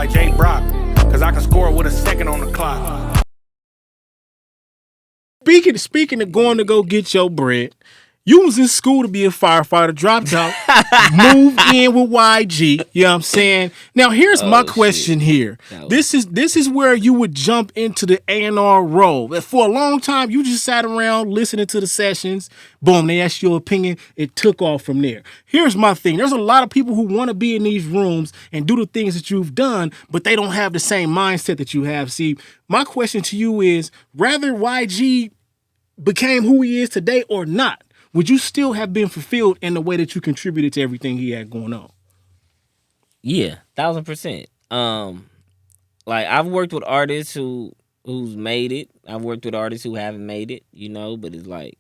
like J.Brock, cause I can score with a second on the clock. Speaking of going to go get your bread, you was in school to be a firefighter, dropped out, moved in with YG. You know what I'm saying? Now here's my question here. This is where you would jump into the A&R role. For a long time, you just sat around listening to the sessions. Boom, they asked your opinion. It took off from there. Here's my thing. There's a lot of people who want to be in these rooms and do the things that you've done, but they don't have the same mindset that you have. See, my question to you is, rather YG became who he is today or not, would you still have been fulfilled in the way that you contributed to everything he had going on? Yeah, 1000%. Like I've worked with artists who's made it. I've worked with artists who haven't made it, you know, but it's like,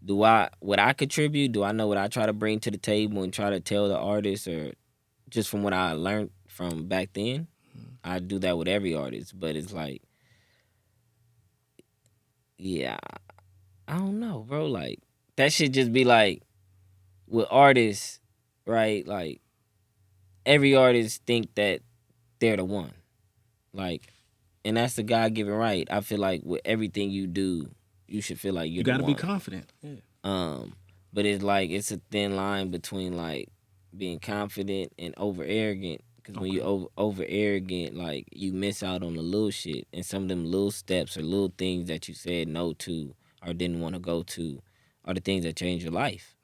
what I contribute? Do I know what I try to bring to the table and try to tell the artist, or just from what I learned from back then? I do that with every artist, but it's like, yeah, I don't know, bro. Like, that should just be like, with artists, right? Like, every artist think that they're the one. Like, and that's the God-given right. I feel like with everything you do, you should feel like you're the one. You gotta be confident. Yeah. But it's like, it's a thin line between like being confident and over arrogant. Because when you over arrogant, like, you miss out on the little shit. And some of them little steps or little things that you said no to or didn't want to go to are the things that change your life.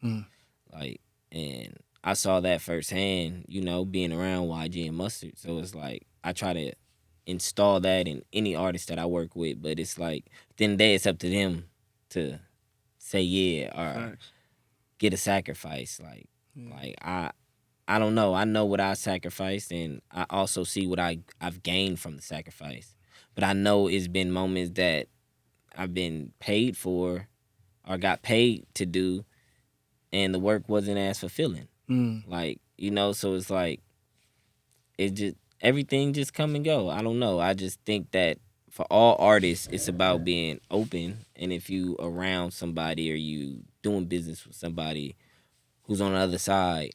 Like, and I saw that firsthand, you know, being around YG and Mustard. So it's like, I try to install that in any artist that I work with. But it's like, at the end of the day, it's up to them to say yeah or get a sacrifice. Like, I don't know. I know what I sacrificed, and I also see what I've gained from the sacrifice. But I know it's been moments that I've been paid for or got paid to do, and the work wasn't as fulfilling. Like, you know, so it's like, it just, everything just come and go. I don't know. I just think that for all artists, it's about being open, and if you around somebody or you doing business with somebody who's on the other side,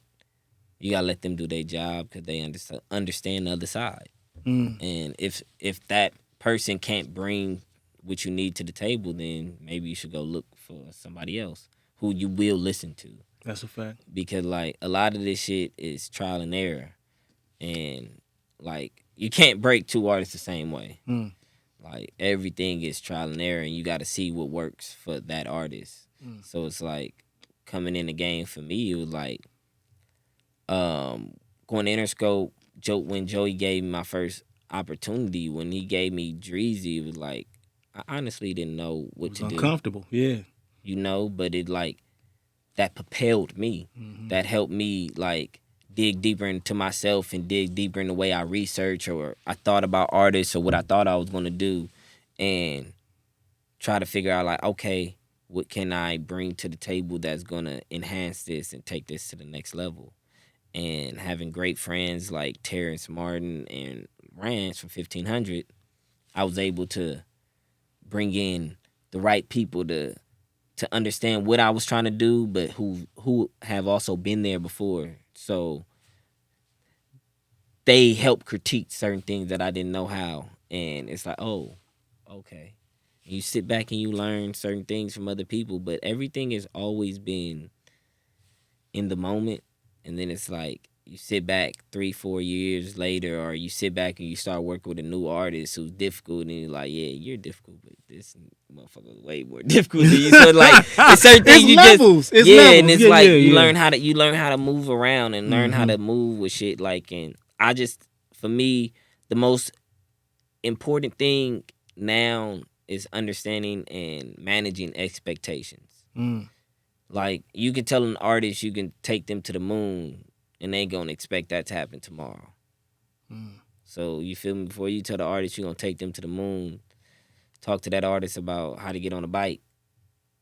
you gotta let them do their job because they understand the other side. And if that person can't bring what you need to the table, then maybe you should go look for somebody else who you will listen to. That's a fact. Because like, a lot of this shit is trial and error, and like, you can't break two artists the same way. Like, everything is trial and error, and you got to see what works for that artist. So it's like, coming in the game for me, it was like, going to Interscope, when Joey gave me my first opportunity, when he gave me Dreezy, it was like, I honestly didn't know what to do. Uncomfortable, yeah. You know, but it like, that propelled me. That helped me like dig deeper into myself and dig deeper in the way I research or I thought about artists or what I thought I was going to do, and try to figure out like, okay, what can I bring to the table that's going to enhance this and take this to the next level. And having great friends like Terrence Martin and Rance from 1500, I was able to bring in the right people to understand what I was trying to do, but who have also been there before. So they help critique certain things that I didn't know how. And it's like, oh, okay. And you sit back and you learn certain things from other people, but everything has always been in the moment. And then it's like, you sit back 3-4 years later, or you sit back and you start working with a new artist who's difficult, and you're like, yeah, you're difficult, but this motherfucker is way more difficult than you. So like, it's certain things you levels. Just, it's levels. And it's yeah, like, yeah, you yeah. learn how to move around and learn how to move with shit. Like, and I just, for me, the most important thing now is understanding and managing expectations. Like, you can tell an artist you can take them to the moon, and they ain't gonna expect that to happen tomorrow. So, you feel me? Before you tell the artist you're gonna take them to the moon, talk to that artist about how to get on a bike,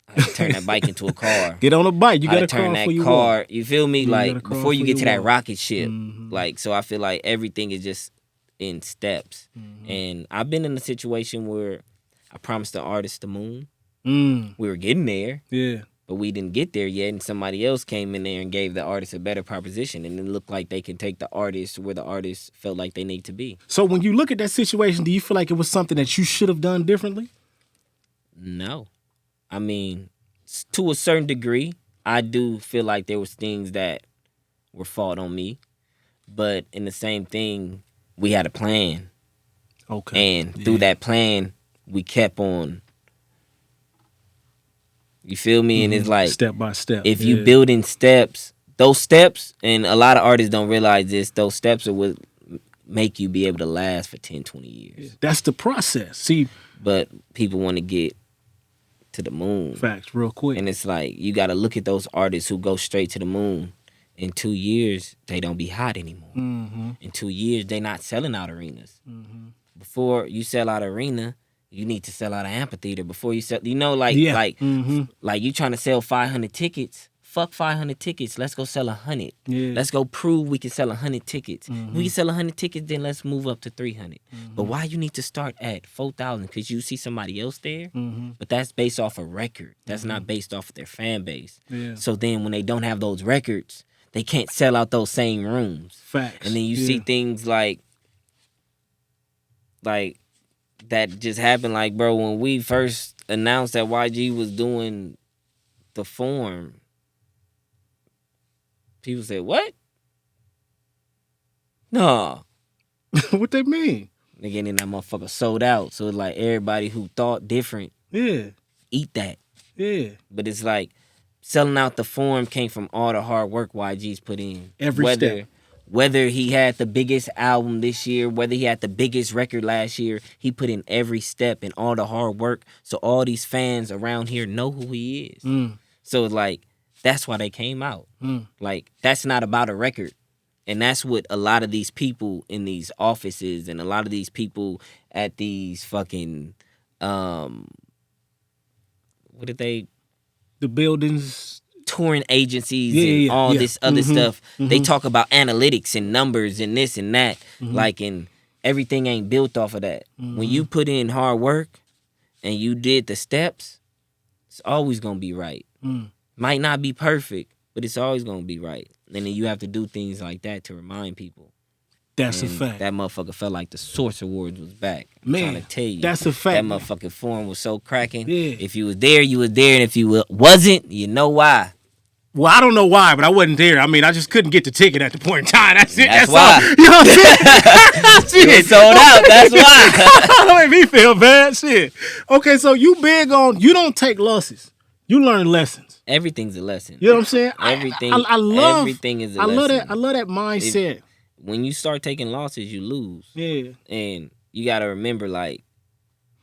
how to turn that bike into a car. Get on a bike. You how gotta to turn that you car. walk. You feel me? Yeah, like, before you get to that rocket ship. Mm-hmm. Like, so I feel like everything is just in steps. And I've been in a situation where I promised the artist the moon. We were getting there. Yeah. but we didn't get there yet, and somebody else came in there and gave the artist a better proposition, and it looked like they can take the artist where the artist felt like they need to be. So when you look at that situation, do you feel like it was something that you should have done differently? No. I mean, to a certain degree, I do feel like there was things that were fault on me, but in the same thing, we had a plan. Okay. And through that plan, we kept on. You feel me? And it's like step by step. If you build in steps, those steps, and a lot of artists don't realize this, those steps are what make you be able to last for 10, 20 years. That's the process. See, but people want to get to the moon. Facts, real quick. And it's like, you got to look at those artists who go straight to the moon. In 2 years, they don't be hot anymore. Mm-hmm. In 2 years, they not selling out arenas. Mm-hmm. Before you sell out arena, you need to sell out an amphitheater. Before you sell, like you trying to sell 500 tickets. Fuck 500 tickets. Let's go sell 100. Yeah. Let's go prove we can sell 100 tickets. Mm-hmm. We can sell 100 tickets, then let's move up to 300. Mm-hmm. But why you need to start at 4,000? Because you see somebody else there. Mm-hmm. But that's based off a record. That's not based off of their fan base. Yeah. So then when they don't have those records, they can't sell out those same rooms. Facts. And then you see things like that just happened. Like, bro, when we first announced that YG was doing the Forum, people said, what? No. What they mean? Nigga, and then that motherfucker sold out. So it's like everybody who thought different, eat that. Yeah. But it's like selling out the Forum came from all the hard work YG's put in. Every step. Whether he had the biggest album this year, whether he had the biggest record last year, he put in every step and all the hard work. So all these fans around here know who he is. Mm. So it's like, that's why they came out. Mm. Like, that's not about a record. And that's what a lot of these people in these offices and a lot of these people at these fucking, the buildings, touring agencies and all this other stuff. Mm-hmm. They talk about analytics and numbers and this and that. Mm-hmm. Like, and everything ain't built off of that. Mm-hmm. When you put in hard work and you did the steps, it's always gonna be right. Mm. Might not be perfect, but it's always gonna be right. And then you have to do things like that to remind people. That's a fact. That motherfucker felt like the Source Awards was back. I'm trying to tell you. That's a fact. That motherfucking Forum was so cracking. Yeah. If you was there, you was there. And if you wasn't, you know why. Well, I don't know why, but I wasn't there. I mean, I just couldn't get the ticket at the point in time. That's it. That's why. All. You know what I'm saying? It sold out. That's why. Don't make me feel bad. Shit. Okay, so you big on, you don't take losses. You learn lessons. Everything's a lesson. You know what I'm saying? Everything. I love. Everything is a lesson. I love that mindset. When you start taking losses, you lose. Yeah. And you got to remember, like,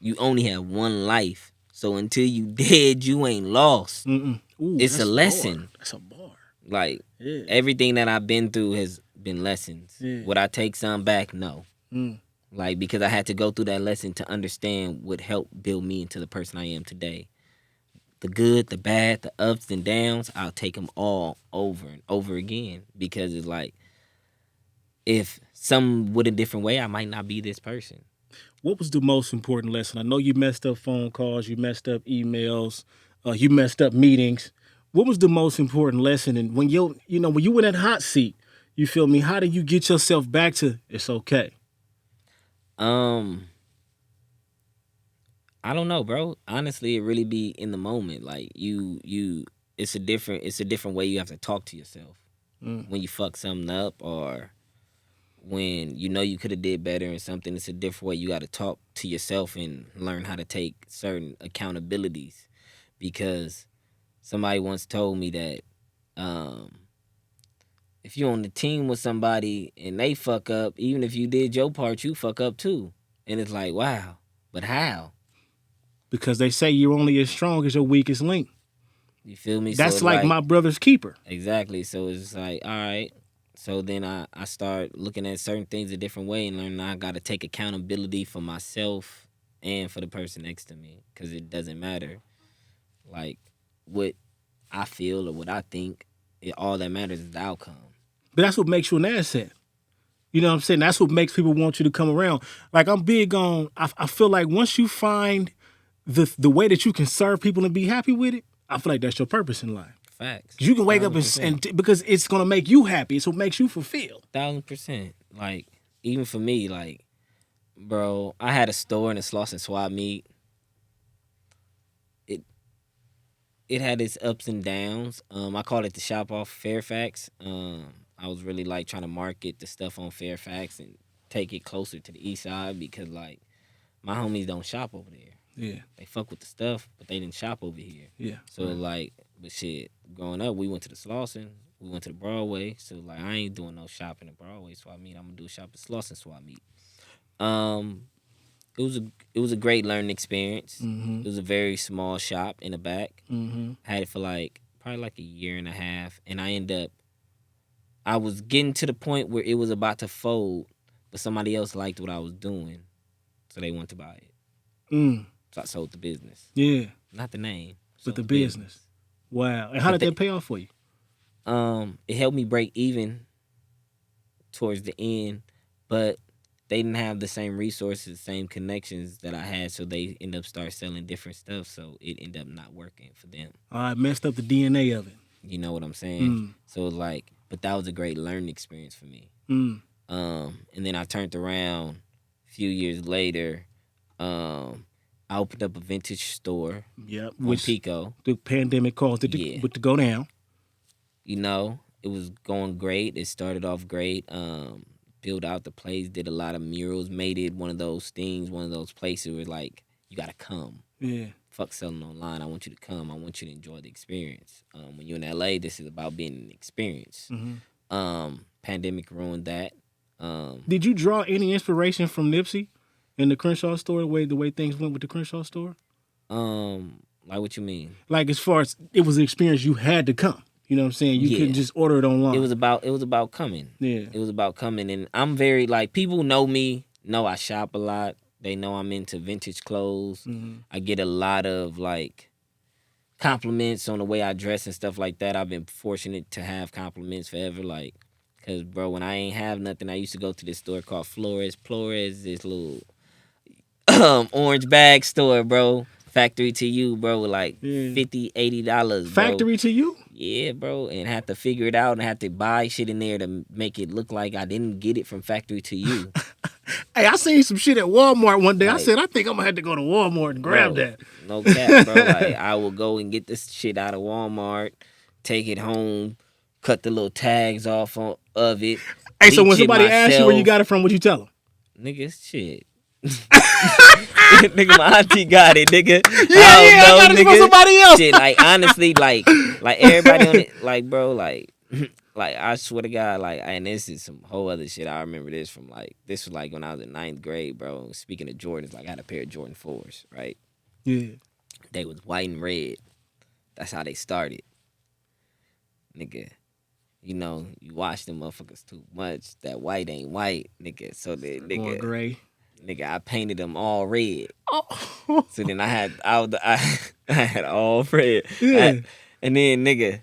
you only have one life. So until you dead, you ain't lost. Ooh, it's a lesson. That's a bar. Like, everything that I've been through has been lessons. Yeah. Would I take some back? No. Mm. Like, because I had to go through that lesson to understand what helped build me into the person I am today. The good, the bad, the ups and downs, I'll take them all over and over again. Because it's like, if some went a different way, I might not be this person. What was the most important lesson? I know you messed up phone calls, you messed up emails, you messed up meetings. What was the most important lesson? And when when you were in that hot seat, you feel me? How do you get yourself back to it's okay? I don't know, bro. Honestly, it really be in the moment. Like it's a different way you have to talk to yourself when you fuck something up or when you know you could have did better in something. It's a different way you got to talk to yourself and learn how to take certain accountabilities. Because somebody once told me that if you're on the team with somebody and they fuck up, even if you did your part, you fuck up too. And it's like, wow, but how? Because they say you're only as strong as your weakest link. You feel me? That's so like my brother's keeper. Exactly. So it's like, all right. So then I start looking at certain things a different way and learning I got to take accountability for myself and for the person next to me. Because it doesn't matter, like, what I feel or what I think. All that matters is the outcome. But that's what makes you an asset. You know what I'm saying? That's what makes people want you to come around. Like, I'm big on, I feel like once you find the way that you can serve people and be happy with it, I feel like that's your purpose in life. Facts. You can wake up and because it's gonna make you happy. It's what makes you fulfilled. 1,000%. Like, even for me, like, bro, I had a store in the Slauson Swap Meet. It had its ups and downs. I called it the shop off Fairfax. I was really like trying to market the stuff on Fairfax and take it closer to the east side because like my homies don't shop over there. Yeah. They fuck with the stuff, but they didn't shop over here. Yeah. So like, but shit, growing up, we went to the Slauson, we went to the Broadway. So like, I ain't doing no shopping at Broadway Swap Meet. I'm gonna do a shop at Slauson Swap Meet. It was a great learning experience. Mm-hmm. It was a very small shop in the back. Mm-hmm. I had it for like probably like a year and a half, and I was getting to the point where it was about to fold, but somebody else liked what I was doing, so they wanted to buy it. Mm. So I sold the business. Yeah. Not the name, but the business. Wow. And how did that pay off for you? It helped me break even towards the end, but they didn't have the same resources, same connections that I had, so they end up start selling different stuff, so it ended up not working for them. I messed up the DNA of it. You know what I'm saying? So like, but that was a great learning experience for me. And then I turned around a few years later. I opened up a vintage store. Yep. On Pico. The pandemic caused it to go down. You know, it was going great. It started off great. Built out the place, did a lot of murals, made it one of those things, one of those places where like you gotta come. Yeah. Fuck selling online. I want you to come. I want you to enjoy the experience. When you're in LA, this is about being an experience. Mm-hmm. Pandemic ruined that. Did you draw any inspiration from Nipsey in the Crenshaw store? The way things went with the Crenshaw store? Like what you mean? Like as far as it was an experience you had to come. You know what I'm saying? You couldn't just order it online. It was about coming. Yeah. It was about coming, and I'm very like people know me, know I shop a lot. They know I'm into vintage clothes. Mm-hmm. I get a lot of like compliments on the way I dress and stuff like that. I've been fortunate to have compliments forever, like, cause bro, when I ain't have nothing, I used to go to this store called Flores, this little orange bag store, bro. Factory to you, bro, with like $50, $80. Factory to you? Yeah, bro, and have to figure it out and have to buy shit in there to make it look like I didn't get it from factory to you. Hey, I seen some shit at Walmart one day. Like, I said, I think I'm gonna have to go to Walmart and grab that. No cap, bro. Like, I will go and get this shit out of Walmart, take it home, cut the little tags off of it. Hey, so when somebody asks you where you got it from, what you tell them? Nigga, shit. Nigga, my auntie got it, nigga. I got it from somebody else. Shit, like honestly, like everybody on it, like bro, like I swear to God, like, and this is some whole other shit. I remember this from this was like when I was in 9th grade, bro. Speaking of Jordans, like I had a pair of Jordan 4s, right? Yeah. They was white and red. That's how they started, nigga. You know, you watch them motherfuckers too much. That white ain't white, nigga. So the nigga more gray. Nigga, I painted them all red. Oh. So then I had all red. Yeah. And then nigga,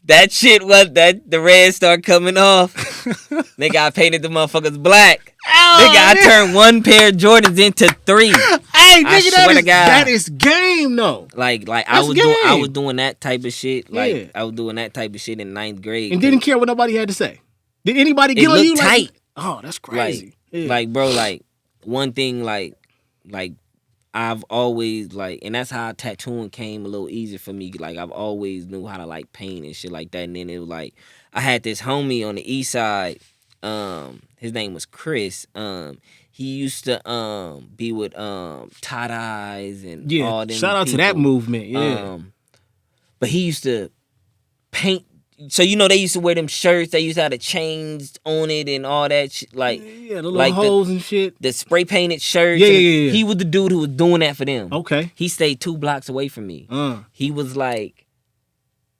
that shit was the red started coming off. Nigga, I painted the motherfuckers black. Oh, nigga, I turned one pair of Jordans into 3. Hey, nigga, that is game though. Like I was doing that type of shit. Like I was doing that type of shit in 9th grade. And didn't care what nobody had to say. Did anybody get on you? Tight. Oh, that's crazy. Like bro, like one thing, like I've always and that's how tattooing came a little easier for me. Like I've always knew how to like paint and shit like that. And then it was like I had this homie on the east side. His name was Chris. He used to be with Tie-Dyes and all them. Shout out to that movement. Yeah. But he used to paint. So you know they used to wear them shirts. They used to have the chains on it and all that shit. Like the little holes and shit. The spray painted shirts. Yeah. He was the dude who was doing that for them. Okay. He stayed 2 blocks away from me. He was like,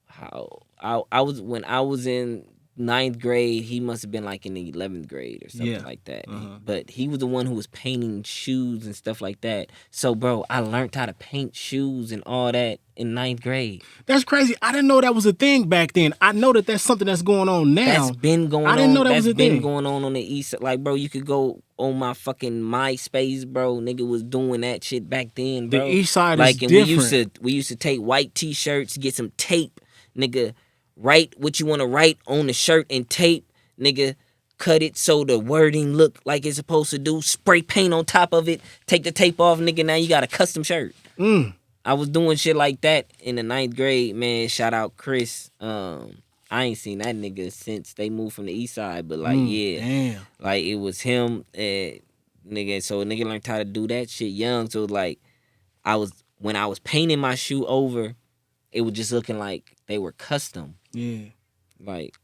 how I was when I was in 9th grade, he must have been like in the 11th grade or something like that. But he was the one who was painting shoes and stuff like that. So, bro, I learned how to paint shoes and all that in 9th grade. That's crazy. I didn't know that was a thing back then. I know that that's something that's going on now. That's been going on. I didn't know that was a thing. That's been going on the east side. Like, bro, you could go on my fucking MySpace, bro. Nigga was doing that shit back then, bro. The east side like, is and different. We used to take white T-shirts, get some tape, nigga. Write what you want to write on the shirt and tape, nigga. Cut it so the wording look like it's supposed to do. Spray paint on top of it. Take the tape off, nigga. Now you got a custom shirt. I was doing shit like that in the 9th grade, man. Shout out Chris. I ain't seen that nigga since they moved from the east side, but like, Damn. like it was him, nigga. So a nigga learned how to do that shit young. So like, when I was painting my shoe over, it was just looking like they were custom. Yeah. Like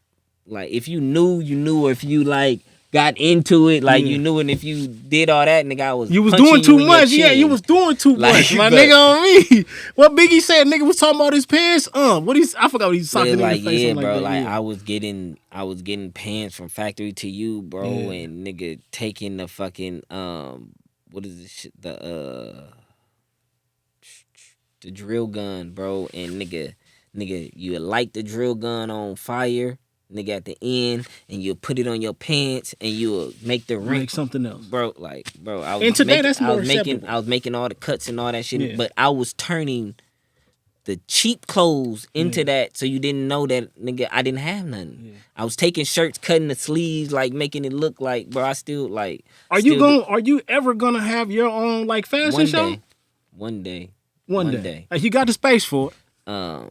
if you knew, you knew, or if you like got into it, like you knew, and if you did all that, nigga, I was you was doing too much. Yeah, you was doing too much, my nigga. On me. What Biggie said, nigga was talking about his pants. I forgot what he socked in the face. Yeah, bro. Like I was getting pants from Factory to You, bro, and nigga taking the fucking what is this shit? The drill gun, bro, and nigga, you would light the drill gun on fire, nigga, at the end, and you'll put it on your pants, and you'll make the ring. Make something else, bro. Like, bro, I was and today making, that's more I was making all the cuts and all that shit, but I was turning the cheap clothes into that, so you didn't know that, nigga, I didn't have nothing. Yeah. I was taking shirts, cutting the sleeves, like making it look like, bro, I still like. Are you ever gonna have your own like fashion show? One day. Like you got the space for it.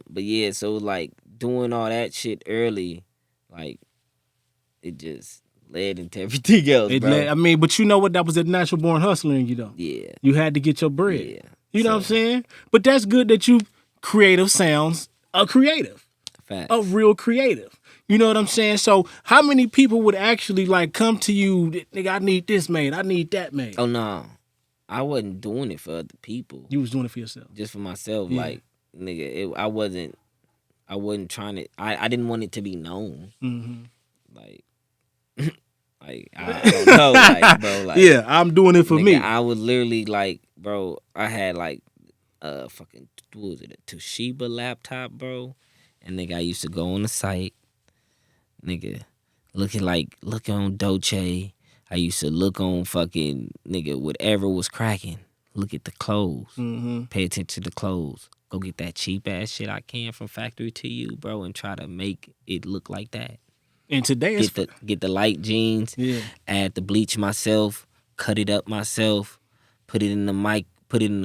But yeah, so like doing all that shit early, like it just led into everything else, bro. But you know what? That was a natural born hustler in you, though. Yeah. You had to get your bread. Yeah. You know what I'm saying? But that's good that you creative sounds a creative. Fact. A real creative. You know what I'm saying? So how many people would actually like come to you, nigga, I need this made, I need that made? Oh no. I wasn't doing it for other people. You was doing it for yourself. Just for myself. Yeah. Like, nigga, I wasn't trying to, I didn't want it to be known. Mm-hmm. Like, I don't know, like, bro. Like, yeah, I'm doing it for nigga, me. I was literally like, bro, I had like fucking, what was it, a Toshiba laptop, bro? And nigga, I used to go on the site, nigga, looking on Dolce. I used to look on fucking, nigga, whatever was cracking. Look at the clothes. Mm-hmm. Pay attention to the clothes. Go get that cheap ass shit I can from Factory to You, bro, and try to make it look like that. And today get the light jeans. Yeah. Add the bleach myself. Cut it up myself. Put it in the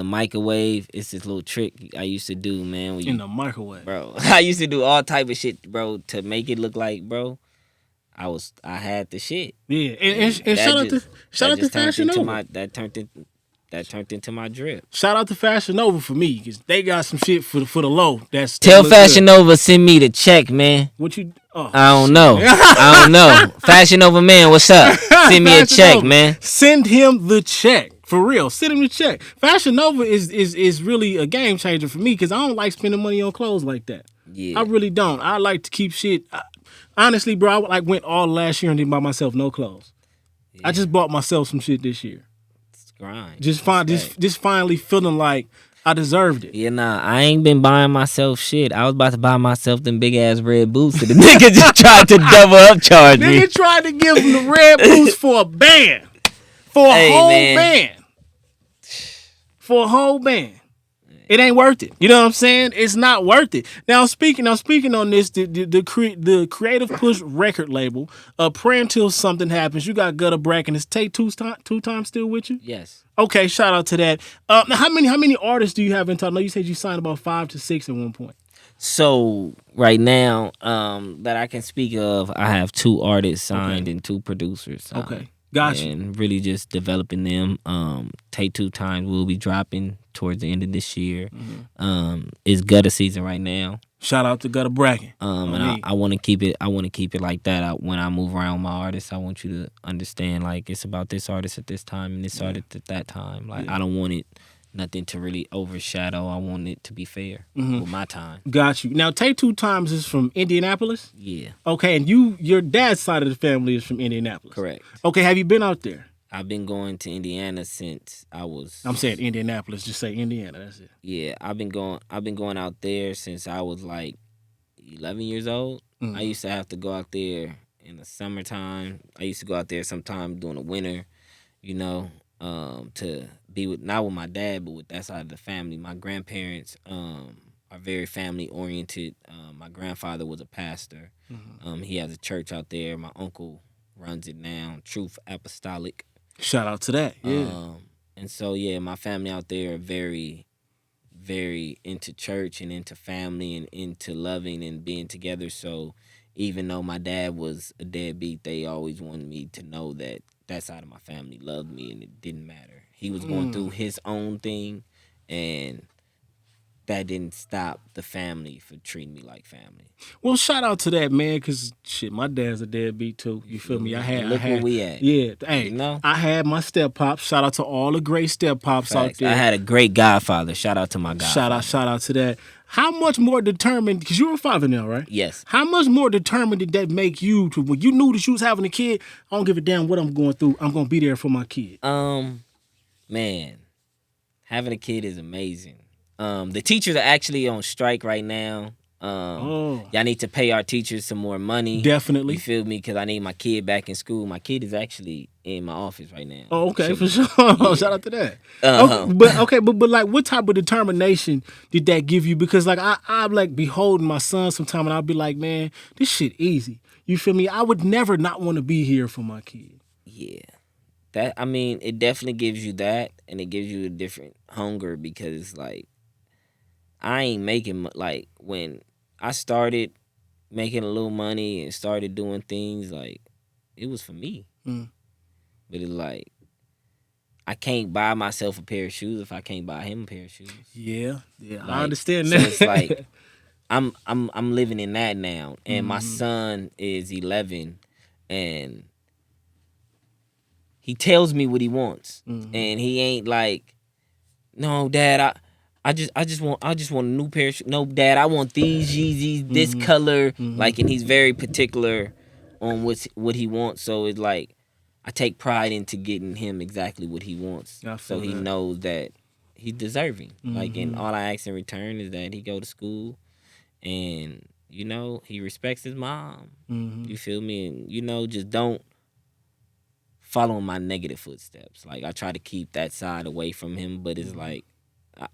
microwave. It's this little trick I used to do, man. In the microwave, bro. I used to do all type of shit, bro, to make it look like, bro, I had the shit. Yeah, and shout out to Fashion Nova. That turned into my drip. Shout out to Fashion Nova for me, because they got some shit for the low. Tell Fashion Nova send me the check, man. What you? Oh, I don't know. I don't know. Fashion Nova man, what's up? Send me a check, Nova, man. Send him the check. For real, send him the check. Fashion Nova is really a game changer for me, because I don't like spending money on clothes like that. Yeah. I really don't. I like to keep shit. Honestly, bro, I went all last year and didn't buy myself no clothes. Yeah. I just bought myself some shit this year. It's grind. Just finally feeling like I deserved it. Yeah, nah, I ain't been buying myself shit. I was about to buy myself them big ass red boots, and the nigga just tried to double upcharge me. Nigga tried to give him the red boots for a band. For a whole band. For a whole band. It ain't worth it. You know what I'm saying? It's not worth it. Now speaking on this, the Creative Push record label, pray until something happens. You got Gutter Brack and it's Take-Two times still with you? Yes. Okay, shout out to that. Now how many artists do you have in total? I know you said you signed about 5 to 6 at one point. So right now, that I can speak of, I have 2 artists signed and 2 producers signed. Okay. Gotcha. And really just developing them. Take-Two times will be dropping towards the end of this year. Mm-hmm. It's gutter season right now. Shout out to Gutter Bracken. And I want to keep it. I want to keep it like that. When I move around my artists, I want you to understand, like, it's about this artist at this time and this artist at that time. Like, I don't want it nothing to really overshadow. I want it to be fair with my time. Got you. Now, Take Two Times is from Indianapolis? Yeah, Okay, and your dad's side of the family is from Indianapolis? correct. Okay, have you been out there? I've been going to Indiana since I was. I'm saying Indianapolis. Just say Indiana. That's it. Yeah, I've been going out there since I was like 11 years old. I used to have to go out there in the summertime. I used to go out there sometime during the winter, you know, to be with, not with my dad, but with that side of the family. My grandparents are very family oriented. My grandfather was a pastor. He has a church out there. My uncle runs it now, Truth Apostolic. Shout out to that. Yeah. And so, yeah, my family out there are very, very into church and into family and into loving and being together. So even though my dad was a deadbeat, they always wanted me to know that that side of my family loved me and it didn't matter. He was going through his own thing, and that didn't stop the family from treating me like family. Well, shout out to that, man, because shit, my dad's a deadbeat too. You feel me? Look where we at. Yeah, hey, You know? I had my step pops. Shout out to all the great step pops out Facts. there. I had a great godfather. Shout out to my godfather. Shout out to that. How much more determined? Because you're a father now, right? Yes. How much more determined did that make you to when you knew that you was having a kid? I don't give a damn what I'm going through. I'm gonna be there for my kid. Man, having a kid is amazing. The teachers are actually on strike right now. Y'all need to pay our teachers some more money. Definitely. You feel me? Because I need my kid back in school. My kid is actually in my office right now. Oh, okay, So, for sure. Shout out to that. But like, what type of determination did that give you? Because like, I'm like beholding my son sometime, and I'll be like, man, this shit easy. You feel me? I would never not want to be here for my kid. Yeah. That, I mean, it definitely gives you that, and it gives you a different hunger because, like, I ain't making, like, when I started making a little money and started doing things, like, it was for me. But it's like, I can't buy myself a pair of shoes if I can't buy him a pair of shoes. Yeah, Like, I understand so that. it's like, I'm living in that now, and my son is 11, and he tells me what he wants, and he ain't like, no, Dad, I just want a new pair of shoes. No, Dad, I want these Yeezys, this color, like, and he's very particular on what he wants. So it's like, I take pride into getting him exactly what he wants, so he knows that he's deserving. Like, and all I ask in return is that he go to school, and you know, he respects his mom. You feel me? And you know, just don't follow my negative footsteps. Like, I try to keep that side away from him, but it's like,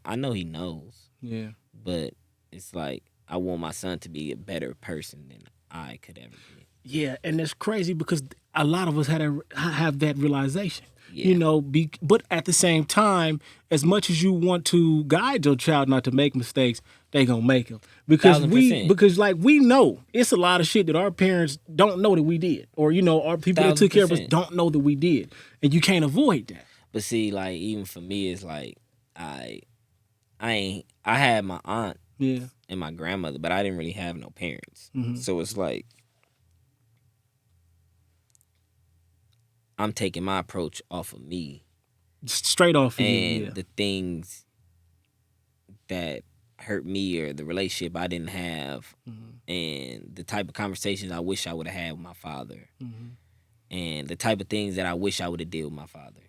I know he knows. Yeah. But it's like, I want my son to be a better person than I could ever be. Yeah, and that's crazy because a lot of us have that realization. Yeah. You know, but at the same time, as much as you want to guide your child not to make mistakes, they gonna make them because 1000%. like we know it's a lot of shit that our parents don't know that we did, or you know, our people that took care of us 1000%. don't know that we did, and you can't avoid that. But see, like, even for me, it's like, I had my aunt and my grandmother, but I didn't really have no parents. So it's like, I'm taking my approach off of me. Straight off of and you. the things that hurt me or the relationship I didn't have and the type of conversations I wish I would have had with my father and the type of things that I wish I would have did with my father.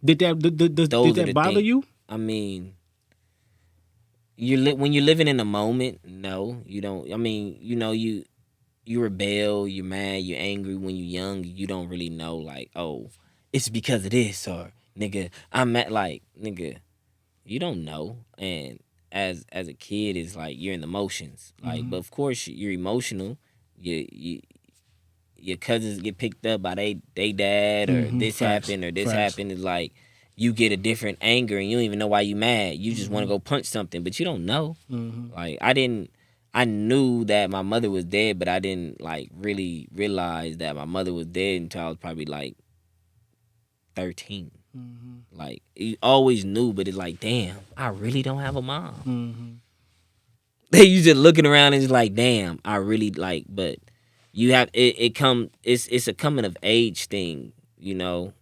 Did that bother you? I mean, when you're living in the moment, no, you don't. I mean, you know, you rebel, you're mad, you're angry when you're young. You don't really know, like, oh, it's because of this, or nigga, I'm mad. Like, nigga, you don't know. And as a kid, it's like you're in the motions. Like, but of course you're emotional. Your cousins get picked up by they dad, or this happened or this happened. It's like you get a different anger and you don't even know why you mad. You just want to go punch something, but you don't know. Like, I knew that my mother was dead, but I didn't like really realize that my mother was dead until I was probably like 13. Like, you always knew, but it's like, damn, I really don't have a mom. You just looking around and it's like, damn, I really like, but you have it's a coming of age thing, you know,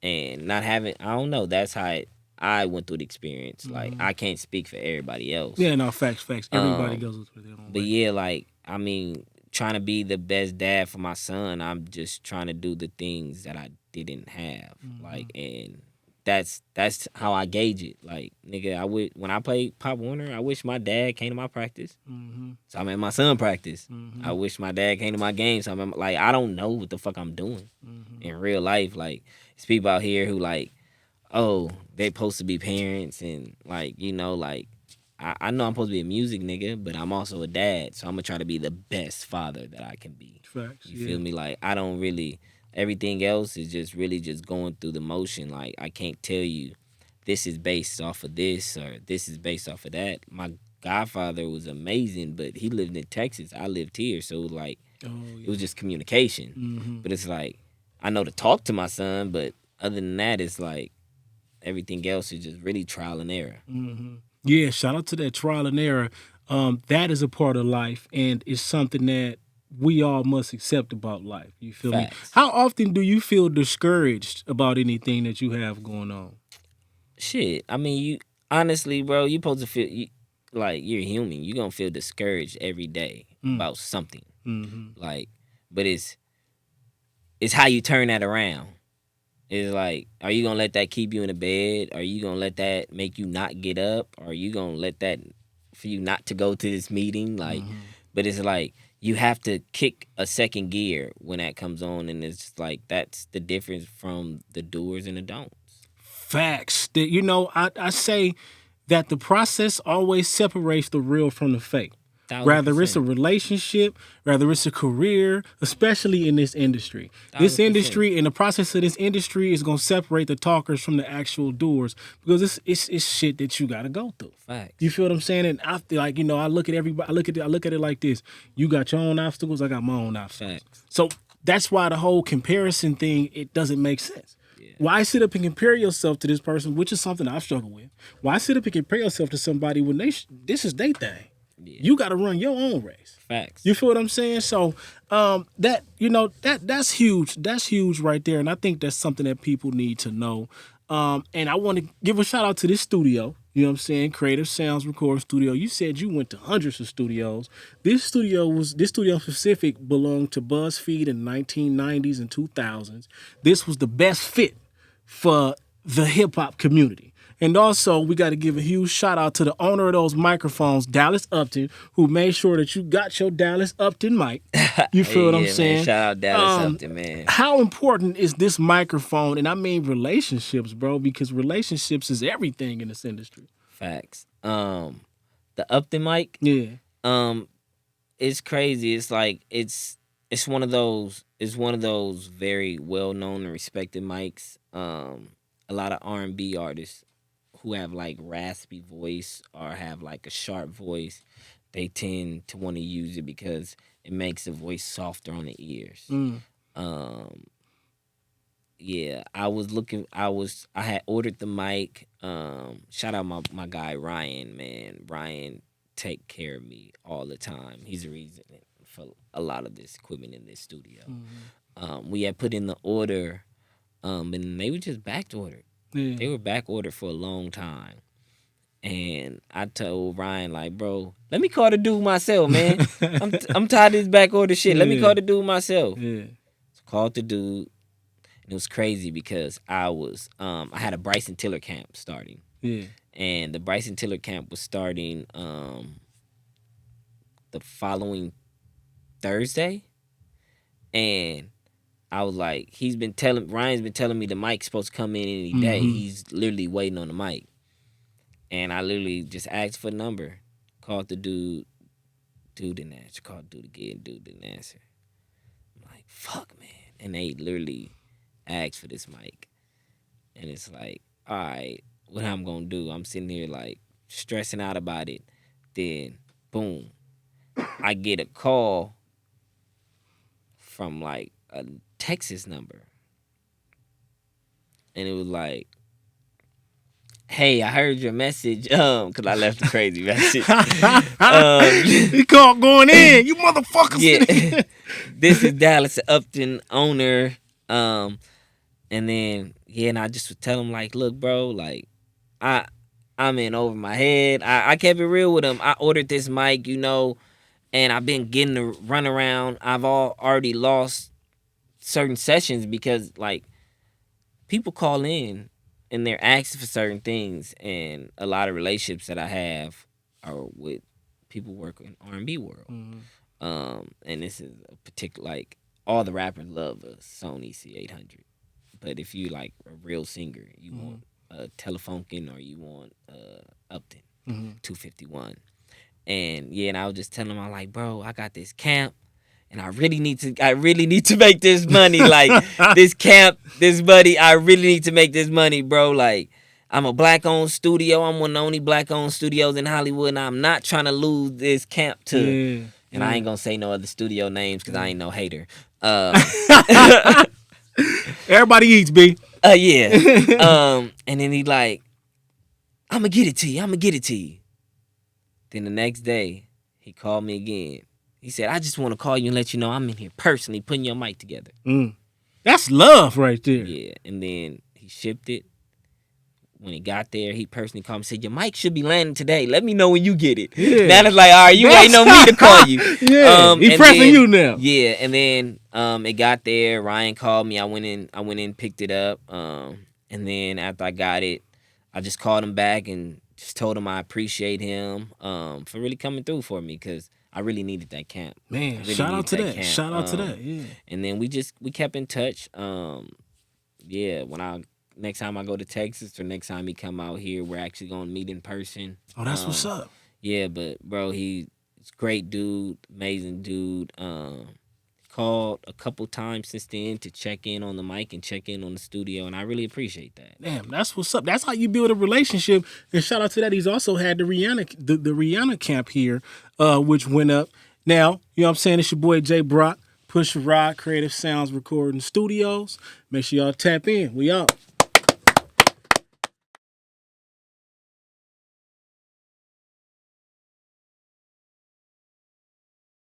and not having, I don't know, that's how I went through the experience. Like I can't speak for everybody else. Yeah, no, facts. Everybody goes through their own But way. yeah, like I mean, trying to be the best dad for my son, I'm just trying to do the things that I didn't have. Like, and that's how I gauge it. Like, nigga, when I played Pop Warner, I wish my dad came to my practice. So I'm at my son practice. I wish my dad came to my game. So I'm like, I don't know what the fuck I'm doing in real life. Like, there's people out here who like, oh, they supposed to be parents and like, you know, like I know I'm supposed to be a music nigga, but I'm also a dad. So I'm gonna try to be the best father that I can be. Facts. You feel me? Like I don't really. Everything else is just really just going through the motion. Like I can't tell you, this is based off of this or this is based off of that. My godfather was amazing, but he lived in Texas. I lived here, so like it was just communication. But it's like I know to talk to my son, but other than that, it's like everything else is just really trial and error. Yeah, shout out to that trial and error. That is a part of life, and it's something that we all must accept about life. You feel me? How often do you feel discouraged about anything that you have going on? Shit, I mean, you honestly, bro, you supposed to feel like you're human. You gonna feel discouraged every day about something. Like, but it's how you turn that around. It's like, are you gonna let that keep you in the bed? Are you gonna let that make you not get up? Are you gonna let that for you not to go to this meeting? Like, but it's like you have to kick a second gear when that comes on, and it's just like that's the difference from the doers and the don'ts. Facts. That you know, I say that the process always separates the real from the fake. 1,000%. Rather it's a relationship, rather it's a career, especially in this industry. This 1,000%. industry and the process of this industry is gonna separate the talkers from the actual doers because it's shit that you gotta go through. Facts. You feel what I'm saying? And I feel like, you know, I look at everybody, I look at it like this. You got your own obstacles, I got my own obstacles. Facts. So that's why the whole comparison thing, it doesn't make sense. Why sit up and compare yourself to this person, which is something I've struggled with? Why sit up and compare yourself to somebody when this is their thing? Yeah. You got to run your own race. Facts. You feel what I'm saying? So that, you know, that's huge. That's huge right there. And I think that's something that people need to know. And I want to give a shout out to this studio. You know what I'm saying? Creative Sounds Recording Studio. You said you went to hundreds of studios. This studio specific belonged to BuzzFeed in the 1990s and 2000s. This was the best fit for the hip hop community. And also, we got to give a huge shout out to the owner of those microphones, Dallas Upton, who made sure that you got your Dallas Upton mic. You feel what I'm saying? Man, shout out Dallas Upton, man. How important is this microphone? And I mean relationships, bro, because relationships is everything in this industry. Facts. The Upton mic. Yeah. It's crazy. It's like it's one of those. It's one of those very well known and respected mics. A lot of R&B artists who have like raspy voice or have like a sharp voice, they tend to want to use it because it makes the voice softer on the ears. Yeah, I had ordered the mic. Shout out my guy Ryan, man. Ryan take care of me all the time. He's the reason for a lot of this equipment in this studio. We had put in the order, and they were just back ordered. Yeah. They were back ordered for a long time. And I told Ryan, like, bro, let me call the dude myself, man. I'm tired of this back order shit. Let me call the dude myself. Yeah. So called the dude. And it was crazy because I had a Bryson Tiller camp starting. Yeah. And the Bryson Tiller camp was starting the following Thursday. And I was like, Ryan's been telling me the mic's supposed to come in any day. He's literally waiting on the mic. And I literally just asked for the number. Called the dude. Dude didn't answer. Called the dude again. Dude didn't answer. I'm like, fuck, man. And they literally asked for this mic. And it's like, all right, what I'm going to do? I'm sitting here like stressing out about it. Then, boom, I get a call from like a Texas number. And it was like, hey, I heard your message, because I left a crazy message. He called going in, you motherfuckers. Yeah. This is Dallas Upton, owner. And then, and I just would tell him, like, look, bro, like, I'm in over my head. I kept it real with him. I ordered this mic, you know, and I've been getting to run around. I've already lost certain sessions because like people call in and they're asking for certain things, and a lot of relationships that I have are with people working in R&B world. And this is a particular, like, all the rappers love a Sony C800, but if you like a real singer, you want a Telefunken or you want Upton 251. And yeah, and I was just telling him, I'm like, bro, I got this camp, and I really need to make this money. Like, this camp, this buddy, I really need to make this money, bro. Like, I'm a black-owned studio. I'm one of the only black-owned studios in Hollywood, and I'm not trying to lose this camp to. Yeah. And I ain't gonna say no other studio names because I ain't no hater. Everybody eats, B. Yeah. And then he like, I'm gonna get it to you. Then the next day, he called me again. He said, I just want to call you and let you know I'm in here personally putting your mic together. That's love right there. Yeah. And then he shipped it. When he got there, he personally called me and said, your mic should be landing today. Let me know when you get it. Yeah. Now it's like, all right, you ain't on me to call you. Yeah. He pressing you now. Yeah. And then it got there. Ryan called me. I went in, picked it up. And then after I got it, I just called him back and just told him I appreciate him for really coming through for me, because I really needed that camp. Man, shout out to that. Camp. Shout out to that. Yeah. And then we kept in touch. Yeah, next time I go to Texas or next time he come out here, we're actually gonna meet in person. Oh, that's what's up. Yeah, but bro, he's a great dude, amazing dude. Called a couple times since then to check in on the mic and check in on the studio, and I really appreciate that. Damn, that's what's up. That's how you build a relationship. And shout out to that. He's also had the Rihanna camp here, which went up. Now, you know what I'm saying? It's your boy J.Brock, Pusha Rod, Creative Sounds Recording Studios. Make sure y'all tap in. We out.